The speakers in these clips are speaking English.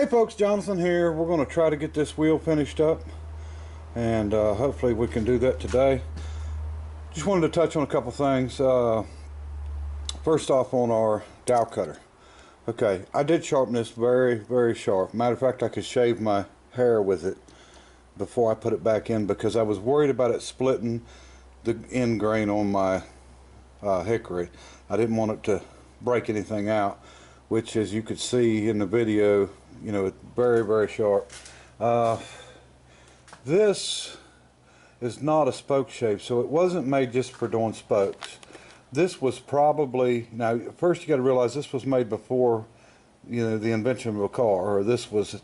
Hey folks, Jonathan here. We're going to try to get this wheel finished up, and hopefully we can do that today. Just wanted to touch on a couple things. First off, on our dowel cutter. Okay, I did sharpen this very sharp. Matter of fact, I could shave my hair with it before I put it back in because I was worried about it splitting the end grain on my hickory. I didn't want it to break anything out, which, as you could see in the video, you know, it's very sharp. This is not a spoke shape, so it wasn't made just for doing spokes. This was probably, now first you got to realize this was made before, you know, the invention of a car, or this was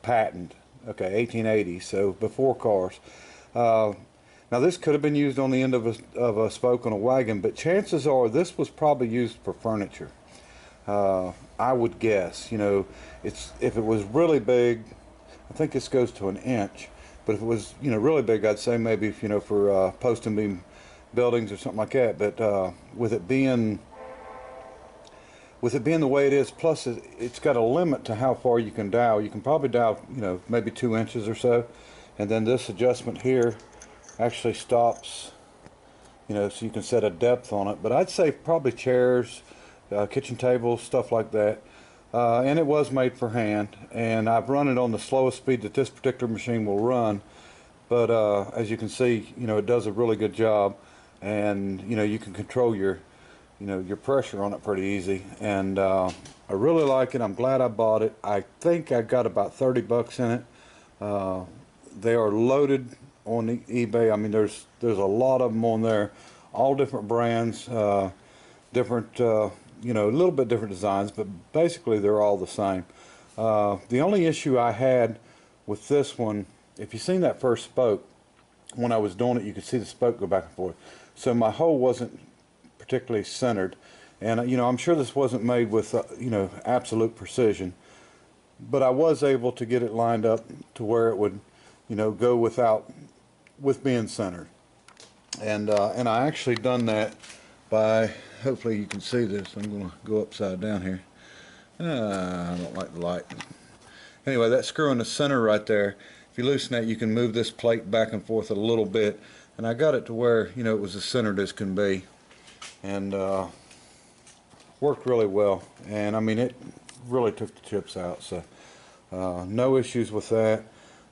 patent, okay, 1880, so before cars. Now this could have been used on the end of a spoke on a wagon, but chances are this was probably used for furniture. I would guess, you know, if it was really big, I think this goes to an inch, but if it was, you know, really big, I'd say maybe, you know, for post and beam buildings or something like that. But with it being the way it is, plus it's got a limit to how far you can dowel. You can probably dowel, you know, maybe 2 inches or so, and then this adjustment here actually stops, you know, so you can set a depth on it. But I'd say probably chairs, kitchen tables, stuff like that. And it was made for hand, and I've run it on the slowest speed that this particular machine will run, but as you can see, you know, it does a really good job, and you know, you can control your, you know, your pressure on it pretty easy, and I really like it. I'm glad I bought it. I think I got about 30 bucks in it. They are loaded on eBay. I mean, there's a lot of them on there, all different brands, different you know, a little bit different designs, but basically they're all the same. The only issue I had with this one, if you've seen that first spoke, when I was doing it, you could see the spoke go back and forth. So my hole wasn't particularly centered, and you know, I'm sure this wasn't made with you know, absolute precision, but I was able to get it lined up to where it would, you know, go with being centered, and I actually done that by, hopefully you can see this. I'm going to go upside down here. I don't like the light. Anyway, that screw in the center right there, if you loosen that, you can move this plate back and forth a little bit, and I got it to where, you know, it was as centered as can be, and worked really well. And I mean, it really took the chips out, so no issues with that.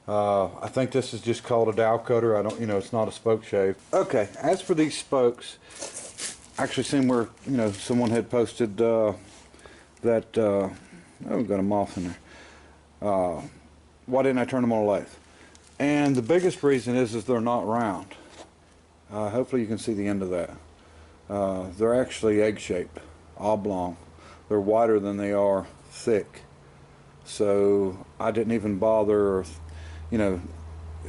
I think this is just called a dowel cutter. I don't, you know, it's not a spoke shave. Okay, as for these spokes, actually seen where, you know, someone had posted that oh, we've got a moth in there. Why didn't I turn them on a lathe? And the biggest reason is they're not round. Hopefully you can see the end of that. They're actually egg-shaped, oblong. They're wider than they are thick. So I didn't even bother, or, you know,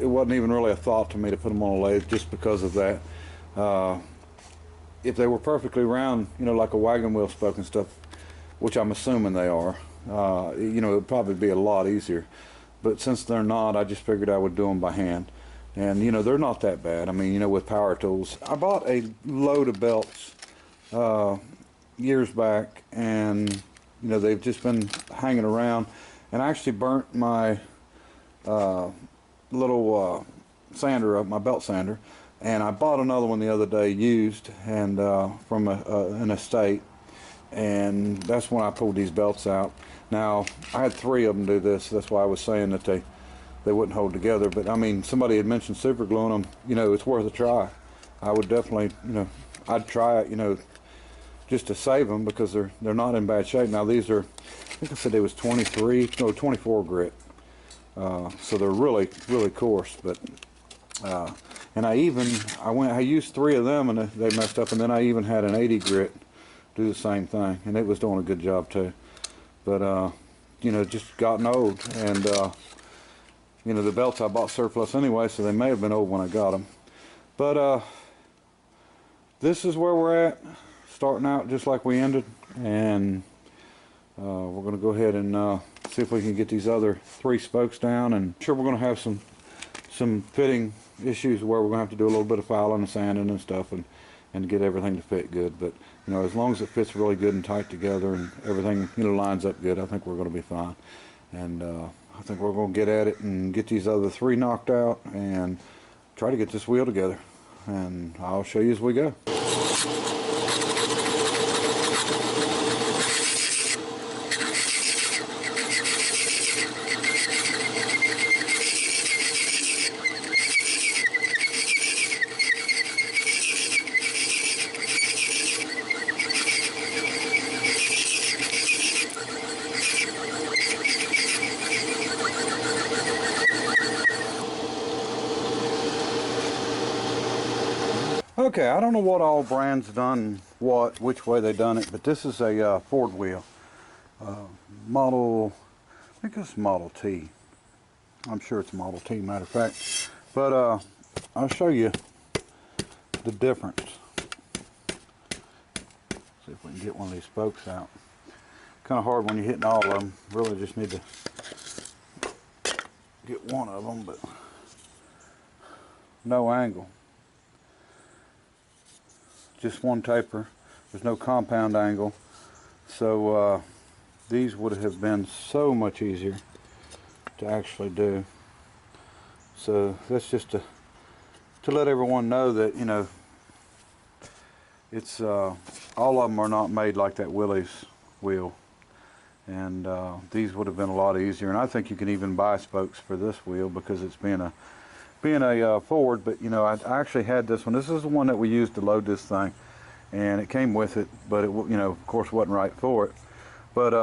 it wasn't even really a thought to me to put them on a lathe just because of that. If they were perfectly round, you know, like a wagon wheel spoke and stuff, which I'm assuming they are, you know, it would probably be a lot easier. But since they're not, I just figured I would do them by hand. And, you know, they're not that bad. I mean, you know, with power tools. I bought a load of belts years back, and, you know, they've just been hanging around. And I actually burnt my little sander up, my belt sander. And I bought another one the other day, used, and from an estate, and that's when I pulled these belts out. Now, I had 3 of them do this, so that's why I was saying that they wouldn't hold together. But I mean, somebody had mentioned super gluing them. You know, it's worth a try. I would definitely, you know, I'd try it, you know, just to save them, because they're not in bad shape. Now these are, I think I said they was 24 grit, so they're really coarse, but. And I used 3 of them, and they messed up, and then I even had an 80 grit do the same thing, and it was doing a good job too. But you know, just gotten old, and you know, the belts I bought surplus anyway, so they may have been old when I got them. But this is where we're at, starting out just like we ended, and we're going to go ahead and see if we can get these other 3 spokes down. And I'm sure we're going to have some fitting issues where we're going to have to do a little bit of filing and sanding and stuff, and get everything to fit good. But you know, as long as it fits really good and tight together and everything, you know, lines up good, I think we're going to be fine. And I think we're going to get at it and get these other 3 knocked out and try to get this wheel together. And I'll show you as we go. Okay, I don't know what all brands done which way they done it, but this is a Ford wheel. Model, I think it's Model T. I'm sure it's Model T, matter of fact. But I'll show you the difference. See if we can get one of these spokes out. Kind of hard when you're hitting all of them. Really just need to get one of them, but no angle. Just one taper. There's no compound angle. So these would have been so much easier to actually do. So that's just to let everyone know that, you know, it's all of them are not made like that Willys wheel, and these would have been a lot easier. And I think you can even buy spokes for this wheel because it's being a Ford. But you know, I actually had this one. This is the one that we used to load this thing, and it came with it, but it, you know, of course wasn't right for it. But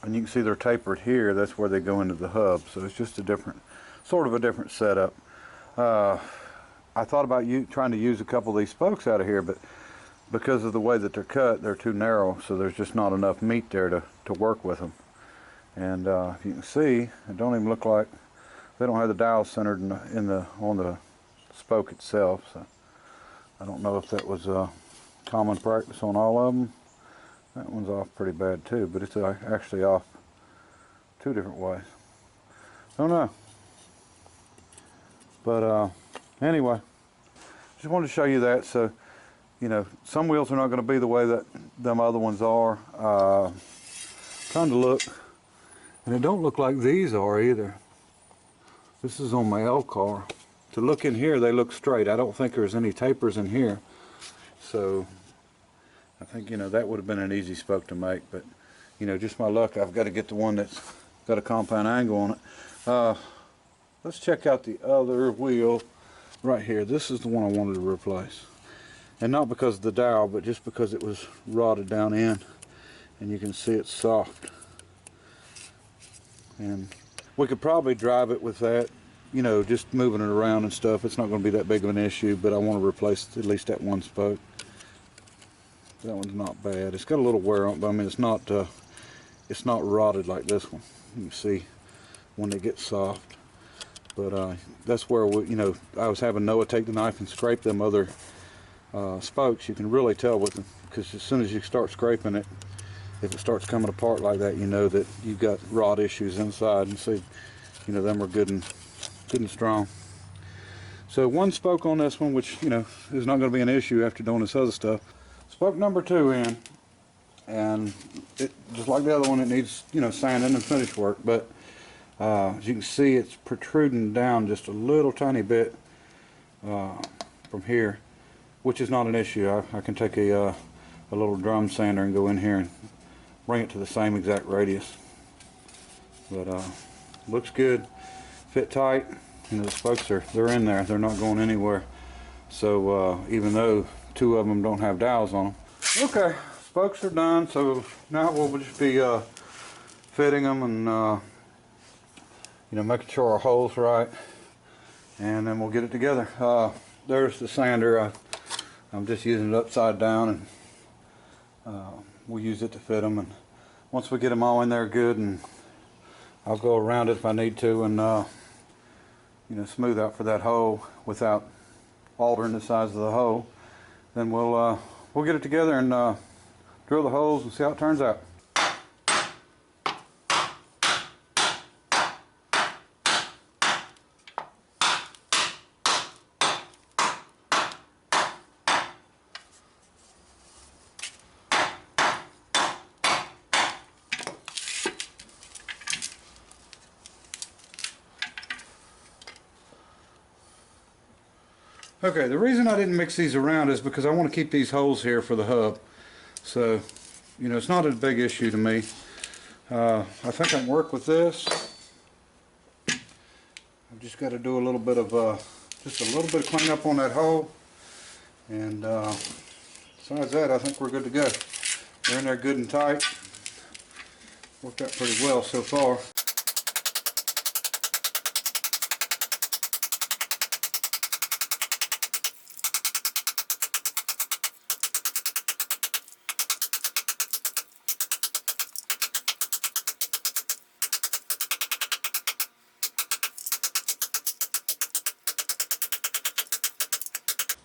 and you can see they're tapered here. That's where they go into the hub. So it's just a different, sort of a different setup. I thought about trying to use a couple of these spokes out of here, but because of the way that they're cut, they're too narrow, so there's just not enough meat there to work with them. And if you can see, it don't even look like they don't have the dowel centered on the spoke itself. So I don't know if that was common practice on all of them. That one's off pretty bad too, but it's actually off 2 different ways. Don't know. But anyway, just wanted to show you that. So, you know, some wheels are not going to be the way that them other ones are. Trying to look, and it don't look like these are either. This is on my L car. To look in here, they look straight. I don't think there's any tapers in here. So I think, you know, that would have been an easy spoke to make. But, you know, just my luck, I've got to get the one that's got a compound angle on it. Let's check out the other wheel right here. This is the one I wanted to replace. And not because of the dowel, but just because it was rotted down in. And you can see it's soft. And we could probably drive it with that, you know, just moving it around and stuff. It's not going to be that big of an issue, but I want to replace at least that one spoke. That one's not bad. It's got a little wear on it, but I mean, it's not rotted like this one. You can see when they get soft. But that's where you know, I was having Noah take the knife and scrape them other spokes. You can really tell with them, because as soon as you start scraping it, if it starts coming apart like that, you know that you've got rot issues inside. And see, you know, them are good and strong. So one spoke on this one, which, you know, is not going to be an issue after doing this other stuff. Spoke number 2 in, and it, just like the other one, it needs, you know, sanding and finish work. But as you can see, it's protruding down just a little tiny bit from here, which is not an issue. I can take a little drum sander and go in here and bring it to the same exact radius. But looks good, fit tight. You know, the spokes they're in there. They're not going anywhere. So even though 2 of them don't have dowels on them. Okay, spokes are done. So now we'll just be fitting them and you know, making sure our hole's right, and then we'll get it together. There's the sander. I'm just using it upside down, and we'll use it to fit them. And once we get them all in there good, and I'll go around it if I need to, and you know, smooth out for that hole without altering the size of the hole. Then we'll get it together and drill the holes and see how it turns out. Okay, the reason I didn't mix these around is because I want to keep these holes here for the hub. So, you know, it's not a big issue to me. I think I can work with this. I've just got to do a little bit of just a little bit of cleanup on that hole, and besides that, I think we're good to go. They're in there good and tight. Worked out pretty well so far.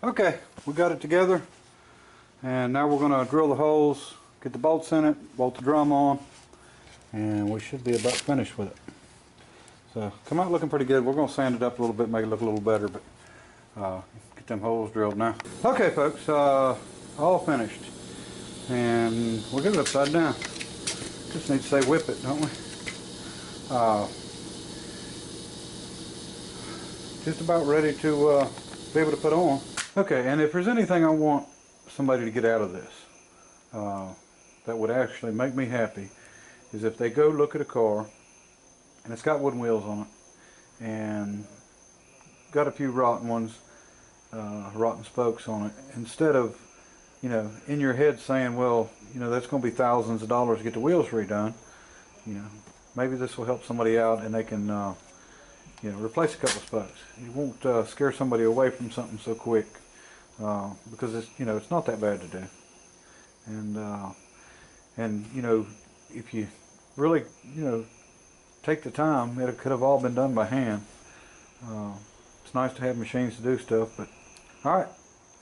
Okay, we got it together, and now we're going to drill the holes, get the bolts in it, bolt the drum on, and we should be about finished with it. So, come out looking pretty good. We're going to sand it up a little bit, make it look a little better, but get them holes drilled now. Okay folks, all finished, and we'll get it upside down. Just need to say Whippet, don't we? Just about ready to be able to put on. Okay, and if there's anything I want somebody to get out of this that would actually make me happy, is if they go look at a car and it's got wooden wheels on it and got a few rotten ones, rotten spokes on it, instead of, you know, in your head saying, well, you know, that's going to be thousands of dollars to get the wheels redone, you know, maybe this will help somebody out and they can you know, replace a couple of spokes. You won't scare somebody away from something so quick, because it's, you know, it's not that bad to do. And you know, if you really, you know, take the time, it could have all been done by hand. It's nice to have machines to do stuff, but all right,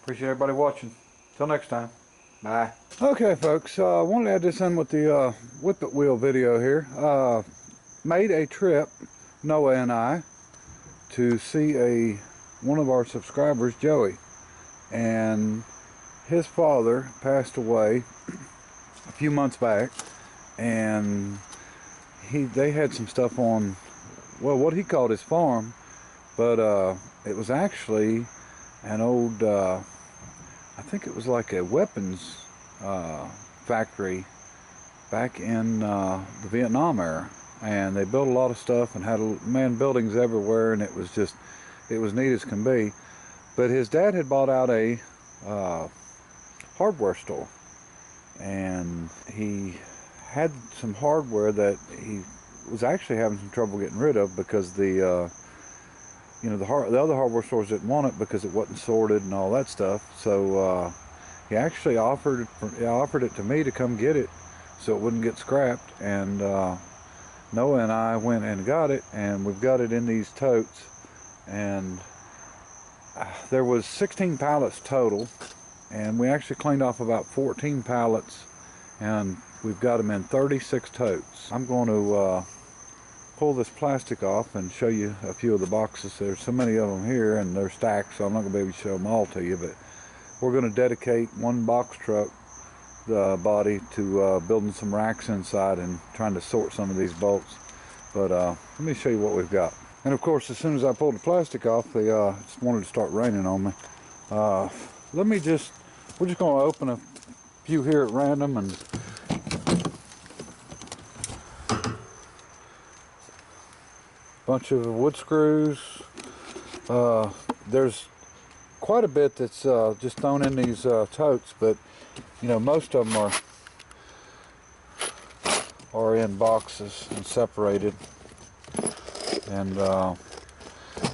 appreciate everybody watching. Till next time, bye. Okay folks, I wanted to add this in with the Whippet wheel video here. Made a trip, Noah and I, to see one of our subscribers, Joey, and his father passed away a few months back, and they had some stuff on, well, what he called his farm, but it was actually an old, I think it was like a weapons factory back in the Vietnam era. And they built a lot of stuff and had buildings everywhere, and it was neat as can be. But his dad had bought out a hardware store, and he had some hardware that he was actually having some trouble getting rid of, because the you know, the other hardware stores didn't want it because it wasn't sorted and all that stuff. So he actually offered it to me to come get it so it wouldn't get scrapped, and Noah and I went and got it, and we've got it in these totes, and there was 16 pallets total, and we actually cleaned off about 14 pallets, and we've got them in 36 totes. I'm going to pull this plastic off and show you a few of the boxes. There's so many of them here, and they're stacked, so I'm not going to be able to show them all to you, but we're going to dedicate one box truck, the body, to building some racks inside and trying to sort some of these bolts. But let me show you what we've got. And of course, as soon as I pulled the plastic off, they just wanted to start raining on me. We're just going to open a few here at random, and bunch of wood screws. There's quite a bit that's just thrown in these totes, but you know, most of them are in boxes and separated. And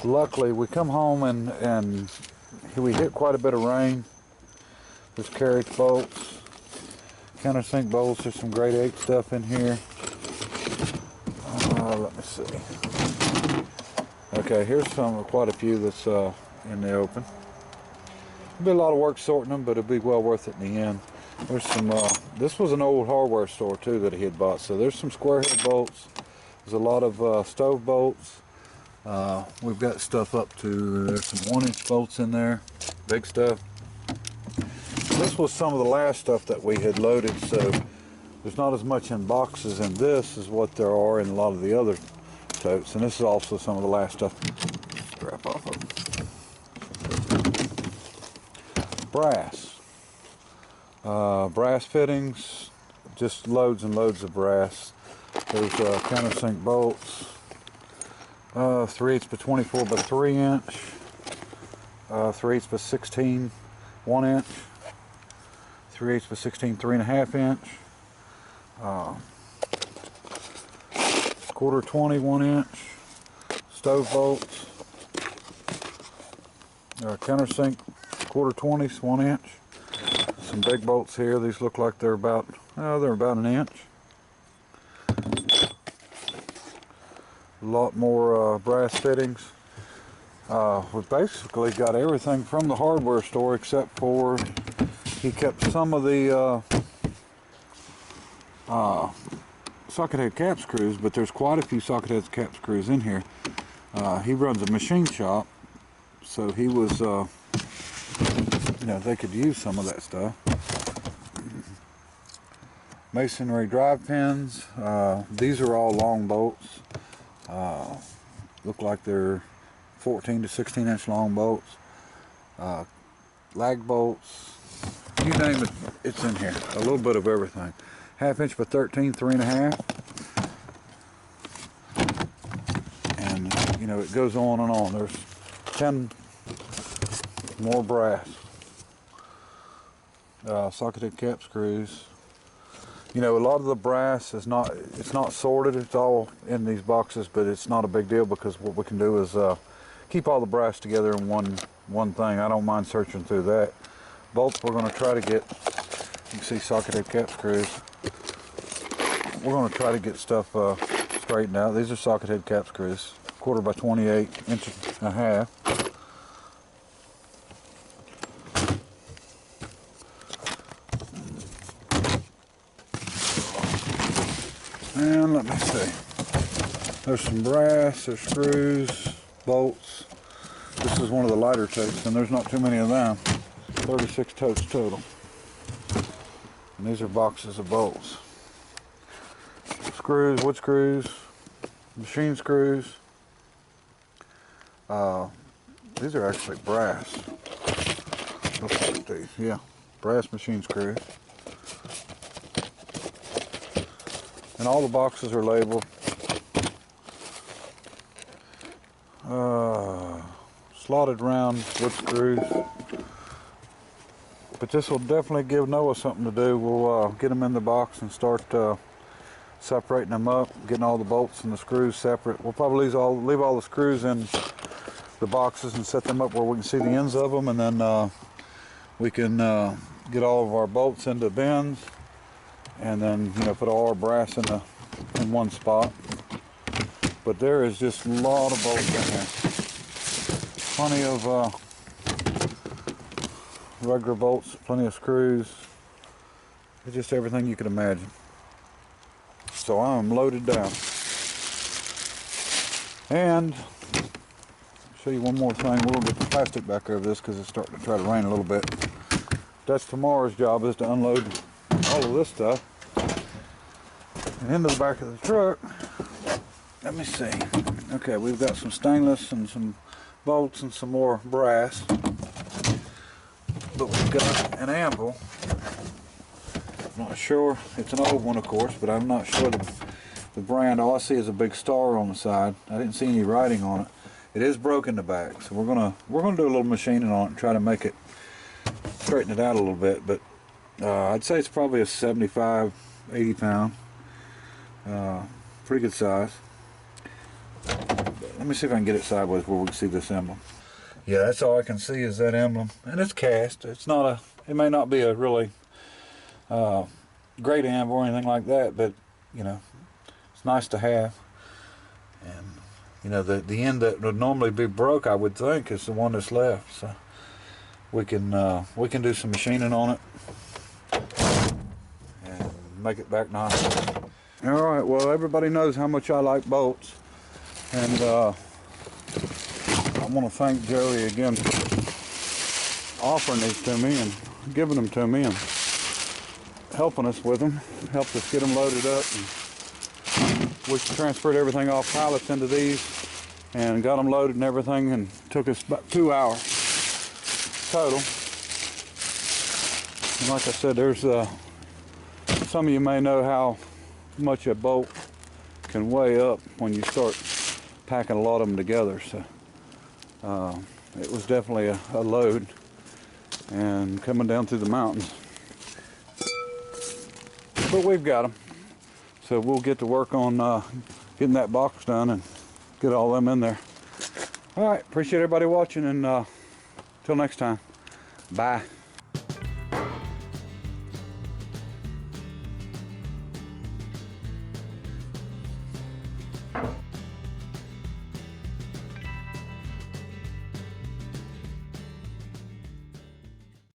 luckily we come home and we hit quite a bit of rain. There's carriage bolts, countersink bolts. There's some grade 8 stuff in here. Let me see. Okay, here's quite a few that's in the open. It'll be a lot of work sorting them, but it'll be well worth it in the end. There's some, this was an old hardware store too that he had bought, so there's some square head bolts. There's a lot of stove bolts. We've got stuff up to, there's some 1-inch bolts in there, big stuff. This was some of the last stuff that we had loaded, so there's not as much in boxes in this as what there are in a lot of the other totes. And this is also some of the last stuff. Strap off of them. brass. Brass fittings, just loads and loads of brass. There's countersink bolts, 3/8 by 24 by 3 inch, 3/8 by 16 1 inch, 3/8 by 16 3.5 inch, 1/4 20 1 inch, stove bolts, countersink 1/4 20s 1 inch. Some big bolts here. These look like they're about an inch. A lot more brass fittings. We've basically got everything from the hardware store except for he kept some of the socket head cap screws, but there's quite a few socket head cap screws in here. He runs a machine shop, so he was you know, they could use some of that stuff. Masonry drive pins. These are all long bolts. Look like they're 14 to 16 inch long bolts. Lag bolts. You name it, it's in here. A little bit of everything. 1/2 inch by 13, 3.5. And you know, it goes on and on. There's 10 more brass. Socketed cap screws. You know, a lot of the brass is it's not sorted. It's all in these boxes, but it's not a big deal because what we can do is keep all the brass together in one thing. I don't mind searching through that. Bolts we're going to try to get. You can see socketed cap screws. We're going to try to get stuff straightened out. These are socket head cap screws, 1/4 by 28 inch and a half. And let me see. There's some brass, there's screws, bolts. This is one of the lighter totes, and there's not too many of them. 36 totes total. And these are boxes of bolts. Screws, wood screws, machine screws. These are actually brass. Let's look at these. Yeah, brass machine screws. And all the boxes are labeled. Slotted round wood screws. But this will definitely give Noah something to do. We'll get them in the box and start separating them up, getting all the bolts and the screws separate. We'll probably leave all the screws in the boxes and set them up where we can see the ends of them, and then we can get all of our bolts into bins, and then, you know, put all our brass in one spot. But there is just a lot of bolts in here. Plenty of regular bolts, plenty of screws. It's just everything you could imagine. So I'm loaded down. And show you one more thing. We'll get the plastic back over this because it's starting to try to rain a little bit. That's tomorrow's job, is to unload all of this stuff and into the back of the truck. Let me see. Okay, we've got some stainless and some bolts and some more brass, but we've got an anvil. I'm not sure, it's an old one of course, but I'm not sure the brand. All I see is a big star on the side. I didn't see any writing on it. It is broken in the back, so we're gonna do a little machining on it and try to make it, straighten it out a little bit. But I'd say it's probably a 75, 80 pound. Pretty good size. Let me see if I can get it sideways where we can see this emblem. Yeah, that's all I can see is that emblem, and it's cast. It's not a. It may not be a really great anvil or anything like that, but you know, it's nice to have. And you know, the end that would normally be broke, I would think, is the one that's left. So we can do some machining on it and make it back nice. All right. Well, everybody knows how much I like bolts. And I want to thank Joey again for offering these to me and giving them to me and helping us with them. Helped us get them loaded up. And we transferred everything off pallets into these and got them loaded and everything, and took us about 2 hours total. And like I said, there's some of you may know how much a bolt can weigh up when you start packing a lot of them together. So it was definitely a load, and coming down through the mountains. But we've got them, so we'll get to work on getting that box done and get all them in there. All right, appreciate everybody watching, and till next time, bye.